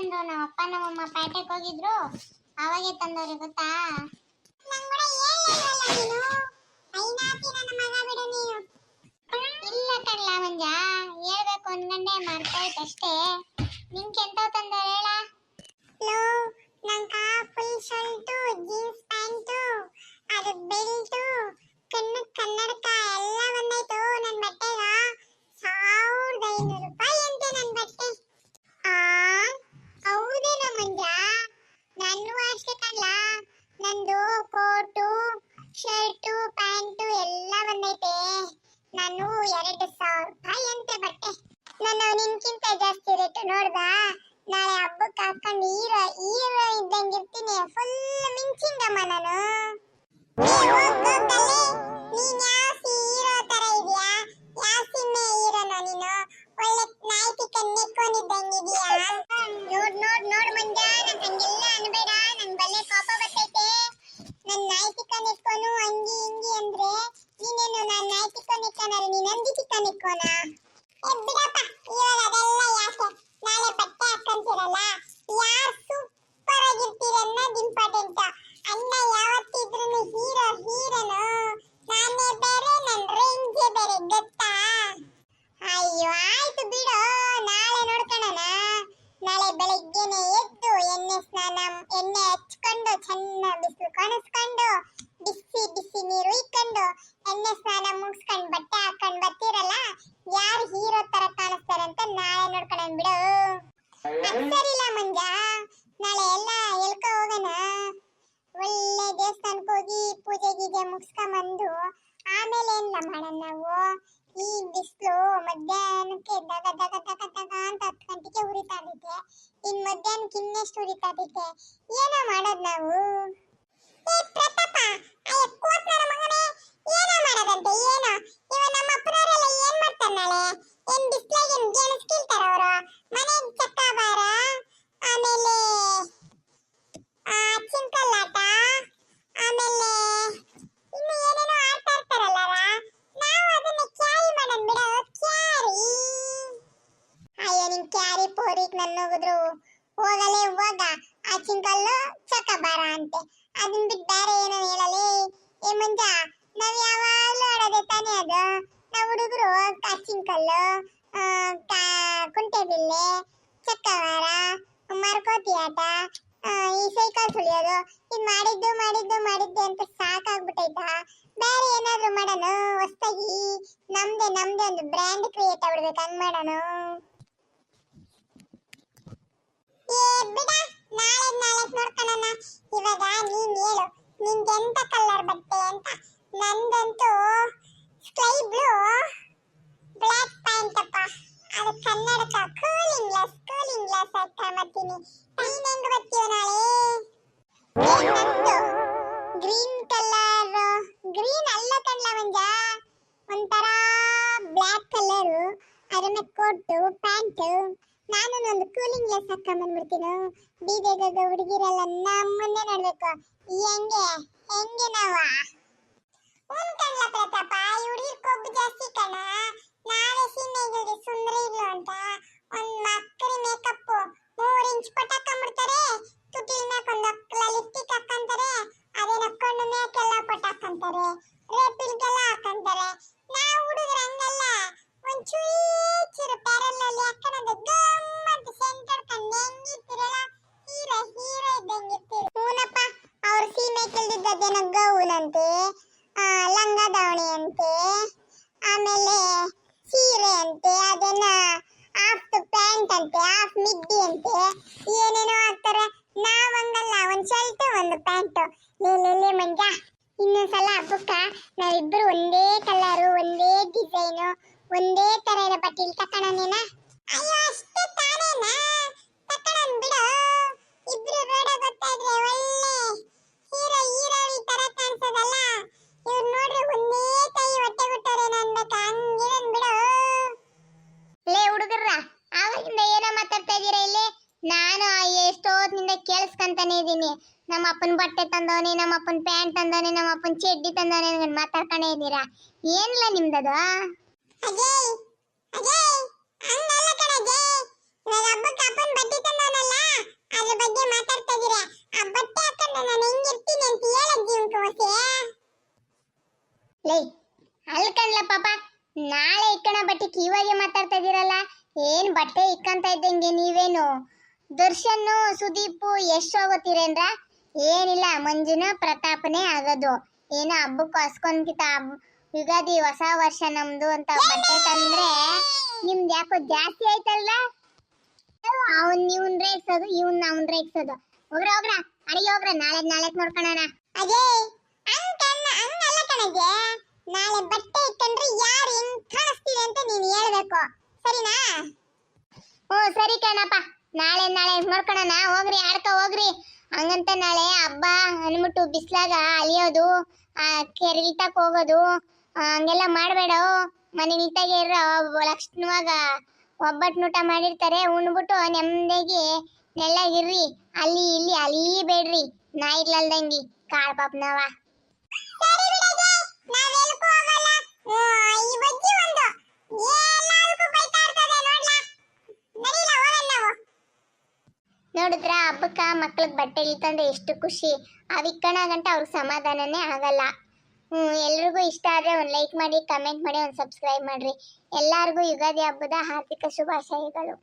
ತಂದ್ರು. ನಮ್ಮ ಅಪ್ಪ ನಮ್ಮಮ್ಮ ಪೇಟೆಗೆ ಹೋಗಿದ್ರು, ಅವಾಗೆ ತಂದವ್ರೆ ಗೊತ್ತಾ. ನಂಗೂಡ ಹೇಳಲಿಲ್ಲ ನೀನು. ಐನಾತಿ ನನ್ನ ಮಗ ಬಿಡು ನೀನು. ಇಲ್ಲ ಕಣ್ಲ ಮಂಜ, ಹೇಳ್ಬೇಕು ಅನ್ಕಂಡೆ ಮರ್ತೋಯ್ತು ಅಷ್ಟೇ. ನಿಂಗೆ ಎಂತವ್ ತಂದವ್ರೆ ಹೇಳ. ಲೋ ನಂಗ ಫುಲ್ ಶರ್ಟು, ಜೀನ್ಸ್ ಪ್ಯಾಂಟು, ಅದು ಬೆಲ್ಟು, ಕನ್ನಡಕ ಎಲ್ಲ ಬಂದಾಯ್ತು ನನ್ನ ಬಟ್ಟೆಗ. 1500 ರೂಪಾಯಿ ಅಂತೆ ನನ್ನ ಬಟ್ಟೆ. ಆ ಹೌದೇನೋ ಮಂಜ, ನಾನು ಅಷ್ಟೇ ಕಣ್ಲ. ನಂದು ಕೋಟು, ಶರ್ಟು, ಪ್ಯಾಂಟು ಎಲ್ಲ ಬಂದೈತೆ. ನಾನು 2000 ರೂಪಾಯಿ ಅಂತೆ ಬಟ್ಟೆ. ನಾನು ನಿನ್ಕಿಂತ ಜಾಸ್ತಿ ರೇಟ್ ನೋಡ್ದಾ. ನಾಳೆ ಹಬ್ಬಕ್ಕೆ ಹಾಕೊಂಡು ಹೀರೋ ಇದ್ದಂಗೆ ಇರ್ತೀನಿ. ಫುಲ್ ಮಿಂಚಿಂಗಮ್ಮ ನಾನು. ನೀನ್ ಯಾವ ಹೀರೋ ತರ ಇದೆಯಾ? ಯಾವ ಸಿನಿಮಾ ಹೀರೋನೋ ನೀನು? ಒಳ್ಳೆ ನಾಯ್ತಿ ಕನ್ನೆಕ್ಕೊಂಡಿದ್ದಂಗಿದ್ಯಾ? ನೋಡ್ ಮಂಜ, ನನ್ ಹಂಗೆಲ್ಲ ಅನ್ಬೇಡ. ನನ್ ಬಲ್ಲೆ ಕೋಪ ಬರ್ತೈತೆ. ನನ್ ನಾಯ್ತಿ ಕನ್ನೆಕ್ಕೋನು ಹಂಗಿ ಹಿಂಗಿ ಅಂದ್ರೆ ನೀನೇನು ನಾನ್ ನಾಯ್ತಿ ಕನ್ನೆಕ್ಕೋನಾರೆ ನೀನ್ ಅಂದಿತಿ ಕನ್ನೆಕ್ಕೋನ? ಬಿಡಪ್ಪ, ಇವಾಗ ಅದೆಲ್ಲ ಯಾಕೆ? ನಾಳೆ ಬಟ್ಟೆ ಹಾಕೊಂತಿರಲ್ಲ, ಯಾರು ಸೂಪರ್ ಆಗಿರ್ತೀರ ಅನ್ನೋದು ಇಂಪಾರ್ಟೆಂಟ್. ಅಣ್ಣ ಯಾವತ್ತಿದ್ರು ಹೀರೋನು. ನಾನೇ ಬೇರೆ, ನನ್ನ ರೇಂಜೇ ಬೇರೆ ಗೊತ್ತಾ? ಅಯ್ಯೋ ಆಯ್ತು ಬಿಡು, ನಾಳೆ ನೋಡ್ಕೊಳ್ಳೋಣ. ನಾಳೆ ಬೆಳಗ್ಗೆನೆ ಎದ್ದು ಎಣ್ಣೆ ಹಚ್ಕೊಂಡು ಚೆನ್ನಾಗಿ ಬಿಸಿಲು ಕಾಣಿಸ್ಕೊಂಡು ಬಿಸಿ ಬಿಸಿ ನೀರು ಇಕ್ಕೊಂಡು ಎಣ್ಣೆ ಸ್ನಾನ ಮುಗಿಸ್ಕೊಂಡು ಬಟ್ಟೆ ಹಾಕೊಂಡು ಬರ್ತೀರಲ್ಲ, ಯಾರು ಹೀರೋ ತರ ಕಾಣಿಸ್ತಾರೆ ಅಂತ ನಾಳೆ ನೋಡ್ಕೊಳ್ಳೋಣ ಬಿಡು. ಸರಿಲ್ಲ ಮಂಜ, ನಾಳೆ ಎಲ್ಲ ಎಲ್ಕ ಹೋಗೋಣ. ಒಳ್ಳೆ ದೇವಸ್ಥಾನಕ್ಕೆ ಹೋಗಿ ಪೂಜೆ ಗೀಜೆ ಮುಗಿಸ್ಕೊಂಬಂದು ಆಮೇಲೆ ಏನಿಲ್ಲ ಮಾಡೋಣ ನಾವು. ಈ ಬಿಸಿಲು ಮಧ್ಯಾಹ್ನಕ್ಕೆ ದಗ ದಗ ದಗ ದಗ ಅಂತ 10 ಗಂಟೆಗೆ ಉರಿತಾ ಇರುತ್ತೆ. ಇನ್ ಮಧ್ಯಾಹ್ನಕ್ಕೆ ಇನ್ನೆಷ್ಟು ಉರಿತಾ ಇರುತ್ತೆ? ಏನೋ ಮಾಡೋದು ನಾವು. ಪ್ರತಾಪ, ಕೋಟ್ ನನ್ನ ಮಗನೇ, ಏನೋ ಮಾಡೋದಂತೆ. ಏನೋ ಇವ ನಮ್ಮ ಅಪ್ಪನವರೆಲ್ಲ ಏನ್ ಮಾಡ್ತಾರೆ ನಾಳೆ? ಏನ್ ಬಿಸಿಲಾಗಿ ಏನ್ ಗೆಣಸ್ಕಿಲ್ತಾರ ಅವರು? ಮನೆ ಚಕ್ಕ ಬಾರ, ಆಮೇಲೆ ಚಿಂಕಲ್ಲಾಟ, ಆಮೇಲೆ ಇನ್ನು ಏನೇನೋ ಆಡ್ತಾ ಇರ್ತಾರಲ್ಲ. ನಾವು ಅದನ್ನ ಕ್ಯಾರಿ ಮಾಡೋಣ ಬಿಡ. ಕ್ಯಾರಿ ಅಯ್ಯ, ನಿನ್ ಕ್ಯಾರಿ ಪೋರಿಗ್ ನನ್ನ ಹೋಗಿದ್ರು ಹೋಗಲೇ ಹೋಗ. ಆ ಚಿಂಕಲ್ಲು ಚಕ್ಕ ಬಾರ ಅಂತೆ, ಅದನ್ನ ಬಿಟ್ಟು ಬೇರೆ ಏನೋ ಹೇಳಲಿ. ಏ ಮಂಜ, ನಾವ್ ಯಾವಾಗ್ಲೂ ಆಡೋದೆ ತಾನೇ ಅದು. ನಾವು ಹುಡುಗರು ಚಿಂಕಲ್ಲು, ಕುಂಟೆಬಿಲ್ಲೆ, ಚಕ್ಕವಾರ, ಮರಕೋತಿ ಆಟ, ಈ ಸೈಕಲ್ ಸುಳಿಯೋದು, ಇದು ಮಾಡಿದ್ದು ಅಂತ ಸಾಕಾಗ್ಬಿಟ್ಟೈತಾ. ಬೇರೆ ಏನಾದ್ರು ಮಾಡೋಣ ಹೊಸ್ತಾಗಿ. ನಮ್ದೇ ಒಂದು ಬ್ರ್ಯಾಂಡ್ ಕ್ರಿಯೇಟ್ ಆಗ್ಬಿಡ್ಬೇಕು, ಹಂಗ್ ಮಾಡೋಣ. ಬಿಡ, ನಾಳೆ ನೋಡ್ಕೊಳ್ಳೋಣ. ಇವಾಗ ನೀನ್ ಹೇಳು, ನಿಂಗೆ ಎಂತ ಕಲರ್ ಬಟ್ಟೆ ಅಂತ? ನಂದಂತೂ ಸ್ಕೈ ಬ್ಲೂ ಬ್ಲಾಕ್ ಪ್ಯಾಂಟ್ ಅಪ್ಪ. ಅದು ಕನ್ನಡಕ ಕೂಲಿಂಗ್ ಗ್ಲಾಸ್ ಹಾಕೊಂಬತ್ತೀನಿ. ನೀನ್ ಹೆಂಗ್ ಬರ್ತೀವ ನಾಳೆ? ನಂದು ಗ್ರೀನ್ ಕಲರ್, ಗ್ರೀನ್ ಅಲ್ಲ ಕಣ್ಲ ಮಂಜ, ಒಂಥರ ಬ್ಲಾಕ್ ಕಲರು. ಅದನ್ನ ಕೋಟು ಪ್ಯಾಂಟು, ನಾನು ಒಂದು ಕೂಲಿಂಗ್ ಗ್ಲಾಸ್ ಹಾಕೊಂಡ್ಬಂದ್ಬಿಡ್ತೀನಿ. ಬೀದಿಗೆ ಹುಡುಗಿರೆಲ್ಲ ನಮ್ಮನ್ನೇ ನೋಡ್ಬೇಕು. ಹೆಂಗೆ ನಾವ ಕಣ್ಲ ಪ್ರತಾಪ, ಈ ಹುಡುಗಿರ್ ಕೊಬ್ಬು ಜಾಸ್ತಿ ಕಣ. ನಾವೇ ಸೀಮೆಗೆ ಸುಂದರಿ ಇರ್ಲು ಅಂತ ಒಂದ್ ಮಕ್ಕಳಿ ಮೇಕಪ್ 3 ಇಂಚ್ ಪಟಾಕೊಂಡ್ಬಿಡ್ತಾರೆ. ತುಟಿಲ್ ಮ್ಯಾಕ್ ಒಂದು ಲಿಪ್ಟಿಕ್ ಹಾಕೊಂತಾರೆ. ಅದೇನ ಕಣ್ಣು ಮ್ಯಾಕೆಲ್ಲ ಪಟಾಕೊಂತಾರೆ, ರೇಪಿಲ್ಗೆಲ್ಲ ಹಾಕೊಂತಾರೆ. ನಾವು ಹುಡುಗರು ಹಂಗಲ್ಲ, ಒಂದ್ ಚೂರು ಪ್ಯಾರಲಲ್ಲಿ ಹಾಕೊಂಡ್ ಗಮ್ಮಂತ ಸೆಂಟರ್ ಕಂಡು ಹೆಂಗಿರ್ತೀರಲ್ಲ, ಹೀರೋ ಇದ್ದಂಗಿರ್ತೀರಿ. ಹೂನಪ್ಪ, ಅವ್ರ ಸೀಮೆ ಕೆಲ್ದಿದ್ದೇನೋ ಗೌನಂತೆ, ಲಂಗ ದಾವಣಿ ಅಂತೆ, ಆಮೇಲೆ ಸೀರೆ ಅಂತೆ, ಅದನ್ನ ಹಾಫ್ ಪ್ಯಾಂಟ್ ಅಂತೆ, ಹಾಫ್ ಮಿಡ್ಡಿ ಅಂತೆ, ಏನೇನೋ ಹಾಕ್ತಾರೆ. ನಾವಂಗಲ್ಲ, ಒಂದ್ ಶರ್ಟ್ ಒಂದು ಪ್ಯಾಂಟ್. ಲೇ ಮಂಜ, ಇನ್ನೊಂದ್ಸಲ ಹಬ್ಬಕ್ಕ ನಾವಿಬ್ರು ಒಂದೇ ಕಲರು, ಒಂದೇ ಡಿಸೈನು, ಒಂದೇ ತರ ಇರೋ ಬಟ್ಟೆ ತಕೊಳ್ಳೋಣ. ಅಯ್ಯೋ ಅಷ್ಟೇ ತಾನೇನಾ? ತಕೊಳ್ಳೋಣ ಬಿಡು. ಇಬ್ರು ರೋಡ ಗೊತ್ತಾದ್ರೆ ಒಳ್ಳೆ ಹೀರೋ ಈ ತರ ಕಾಣಿಸೋದಲ್ಲ. ಇವ್ರು ನೋಡ್ರಿ ಒಂದೇ ಕೈ ಹೊಟ್ಟೆ ಬಿಟ್ಟವ್ರೆ ಅನ್ಬೇಕ, ಹಂಗಿರೋನ್ ಬಿಡು. ಲೇ ಹುಡುಗರ್ರ, ಆವಾಗಿಂದ ಏನೋ ಮಾತಾಡ್ತಾ ಇದೀರಾ ಇಲ್ಲಿ? ನಾನು ಎಷ್ಟೋದ್ನಿಂದ ಕೇಳಿಸ್ಕೊಂತಾನೆ ಇದೀನಿ. ನಮ್ಮ ಅಪ್ಪನ ಬಟ್ಟೆ ತಂದವನೆ, ನಮ್ಮ ಅಪ್ಪನ ಪ್ಯಾಂಟ್ ತಂದವನೆ, ನಮ್ಮ ಅಪ್ಪನ ಚಡ್ಡಿ ತಂದವನೆ ಅಂತ ಮಾತಾಡ್ತಾನೆ ಇದೀರಾ. ಏನಿಲ್ಲ ನಿಮ್ದದು? ಅಜಯ್ ಹಂಗಲ್ಲ ಕಣ ಅಜಯ್, ಇವಾಗ ಹಬ್ಬಕ್ಕೆ ಅಪ್ಪನ ಬಟ್ಟೆ ತಂದವನಲ್ಲ ಅದ್ರ ಬಗ್ಗೆ ಮಾತಾಡ್ತಾ ಇದೀರಾ. ಆ ಬಟ್ಟೆ ಹಾಕೊಂಡು ನಾನು ಹೆಂಗಿರ್ತೀನಿ ಅಂತ ಹೇಳದ್ ಜೀವಕ್ಕೆ ಹೊಸೆ. ಲೇ ಅಲ್ಕಣ್ಲ ಪಾಪ, ನಾಳೆ ಇಕ್ಕಣ ಬಟ್ಟೆಗೆ ಇವಾಗೆ ಮಾತಾಡ್ತಾ ಇದೀರಲ್ಲ. ಏನ್ ಬಟ್ಟೆ ಇಕ್ಕಂತ ಇದ್ದಂಗೆ ನೀವೇನು ದರ್ಶನ್ ಸುದೀಪ್ ಯಶ್ ಹೋಗೋತೀರೇನ್ರ? ಏನಿಲ್ಲ, ಮಂಜುನ ಪ್ರತಾಪನೇ ಆಗೋದು. ಏನೋ ಹಬ್ಬಕ್ಕೆ ಹೊಸ್ಕೊಂಡ್ಕಿತ ಯುಗಾದಿ ಹೊಸ ವರ್ಷ ನಮ್ದು ಅಂತ ಬಟ್ಟೆ ತಂದ್ರೆ ನಿಮ್ದು ಯಾಕೋ ಜಾಸ್ತಿ ಆಯ್ತಲ್ಲ. ಅವನ್ ಇವ್ನ್ ರೇಗ್ಸೋದು, ಇವ್ನ್ ಅವ್ನ್ ರೇಗ್ಸೋದು. ಹೋಗ್ರ ಅಡಿಗೆ ಹೋಗ್ರ, ನಾಳೆ ನೋಡ್ಕೊಳ್ಳೋಣ. ಅಜಯ್ ಹಂಗಲ್ಲ ಕಣಜೆ, ನಾಳೆ ಬಟ್ಟೆ ಇಕ್ಕಂಡ್ರೆ ಯಾರು ಹೆಂಗ್ ಕಾಣಿಸ್ತೀವಿ ಅಂತ ನೀನ್ ಹೇಳ್ಬೇಕು, ಸರಿನಾ? ಸರಿ ಕಣಪ್ಪ, ನಾಳೆ ನೋಡ್ಕೊಳ್ಳೋಣ. ಹೋಗ್ರಿ ಆಡ್ಕ ಹೋಗ್ರಿ. ಹಂಗಂತ ನಾಳೆ ಹಬ್ಬ ಅನ್ಬಿಟ್ಟು ಬಿಸ್ಲಾಗ ಅಲಿಯೋದು, ಕೆರೆಗಿಲ್ತಕ್ ಹೋಗೋದು ಹಂಗೆಲ್ಲ ಮಾಡಬೇಡ. ಮನೆ ನಿಂತಾಗೆ ಇರೋ. ಲಕ್ಷಣವಾಗ ಒಬ್ಬಟ್ಟು ಊಟ ಮಾಡಿರ್ತಾರೆ, ಉಣ್ಬಿಟ್ಟು ನೆಮ್ಮದಿಯಾಗಿ ನೆಳ್ಳಾಗಿರ್ರಿ. ಅಲ್ಲಿ ಇಲ್ಲಿ ಅಲಿಬೇಡ್ರಿ, ನಾಯಿಗ್ಲಲ್ದಂಗಿ ಕಾಳ್ ಪಾಪ್ನವ. ಸರಿ ಬಿಡಜೆ, ನಾವೆಲ್ಲಕ್ಕೂ ಹೋಗಲ್ಲ. ಈ ಬಜ್ಜಿ ಒಂದು ಎಲ್ಲದಕ್ಕೂ ಬೈತಾ ಇರ್ತದೆ ನೋಡ್ಲಾ. ನಡೀಲ ಹೋಗಲ್ಲ ನಾವು. ನೋಡಿದ್ರ ಹಬ್ಬಕ್ಕ ಮಕ್ಳಿಗೆ ಬಟ್ಟೆ ಇಲ್ತಂದ್ರೆ ಎಷ್ಟು ಖುಷಿ. ಅವಿಕ್ಕಣ ಗಂಟ ಅವ್ರಿಗೆ ಸಮಾಧಾನನೇ ಆಗಲ್ಲ. ಎಲ್ರಿಗೂ ಇಷ್ಟ ಆದ್ರೆ ಒಂದು ಲೈಕ್ ಮಾಡಿ, ಕಮೆಂಟ್ ಮಾಡಿ, ಒಂದು ಸಬ್ಸ್ಕ್ರೈಬ್ ಮಾಡ್ರಿ. ಎಲ್ಲರಿಗೂ ಯುಗಾದಿ ಹಬ್ಬದ ಹಾರ್ದಿಕ ಶುಭಾಶಯಗಳು.